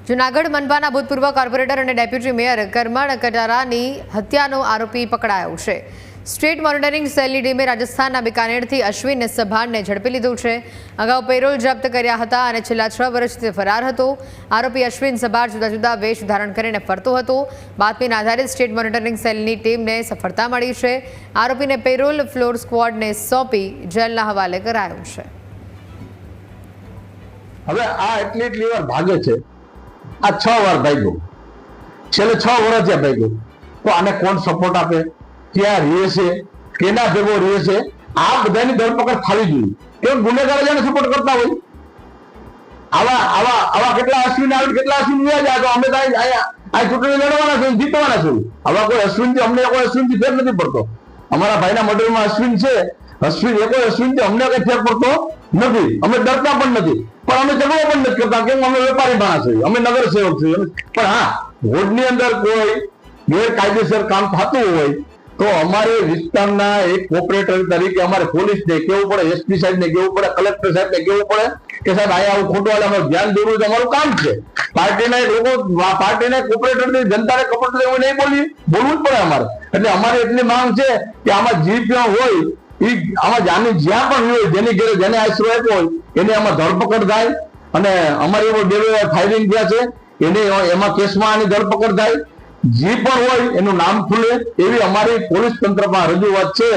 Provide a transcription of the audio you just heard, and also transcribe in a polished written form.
જૂનાગઢ મનપાના ભૂતપૂર્વ કોર્પોરેટર અને deputy mayor કરમણ કટારાની હત્યાનો આરોપી પકડાયો છે। સ્ટેટ મોનિટરિંગ સેલની ટીમે રાજસ્થાનના બિકાનેરથી અશ્વિન સભાનને ઝડપી લીધો છે। અગાઉ પેરોલ જપ્ત કર્યા હતા અને છેલ્લા 6 વર્ષથી ફરાર હતો। આરોપી અશ્વિન સભાર જુદા જુદા વેશ ધારણ કરીને ફરતો હતો। બાતમીના આધારે સ્ટેટ મોનિટરિંગ સેલની ટીમને સફળતા મળી છે। આરોપીને પેરોલ ફ્લોર સ્ક્વોડને સોંપી જેલના હવાલે કરાયો છે। હવે આ એટલી વાર ભાગે છે, આ 6 વાર ભાગ્યો, છેલ્લે 6 વર્ષ થયા ભાગ્યો, તો આને કોણ સપોર્ટ આપે, ક્યાં રહે છે, કેના ભેગો રહે છે, આ બધાની ધરપકડ થવી જોઈએ। કેમ ગુનેગાર જેને સપોર્ટ કરતા હોય આવા કેટલા અશ્વિન આવે, કેટલા અશ્વિન જાય તો અમે આ ચૂંટણી લડવાના છે, જીતવાના છે। આવા કોઈ અશ્વિનથી અમને કોઈ અશ્વિનથી ફેર નથી પડતો। અમારા ભાઈના મર્ડરમાં અશ્વિન છે, કોઈ અશ્વિનથી અમને કઈ ફેર પડતો નથી। અમે ડરતા પણ નથી, પણ અમે ઝઘડો પણ નથી કરતા, કેમ અમે વેપારી માણસ છીએ, અમે નગર સેવક છીએ। પણ હા, વોર્ડની અંદર કોઈ ગેરકાયદેસર કામ થતું હોય તો અમારે વિસ્તારના એક કોર્પોરેટર તરીકે અમારે પોલીસને કેવું પડે, એસપી સાહેબને કેવું પડે, કલેક્ટર સાહેબને કેવું પડે કે સાહેબ અહીંયા આવું ખોટું હાલે, અમારું ધ્યાન દોરવું અમારું કામ છે। પાર્ટીના લોકો, પાર્ટીના કોર્પોરેટરની જનતાને કપટ લેવું નહીં બોલવું જ પડે અમારે। એટલે અમારી એટલી માંગ છે કે આમાં જે પણ હોય આમાં જ્યાં પણ હોય, જેની ઘરે જેને આશરો આપ્યો હોય એને આમાં ધરપકડ થાય, અને અમારી એવો ફાયરિંગ થયા છે એને એમાં કેસમાં આની ધરપકડ થાય, જે પણ હોય એનું નામ ખુલે એવી અમારી પોલીસ તંત્રમાં રજૂઆત છે।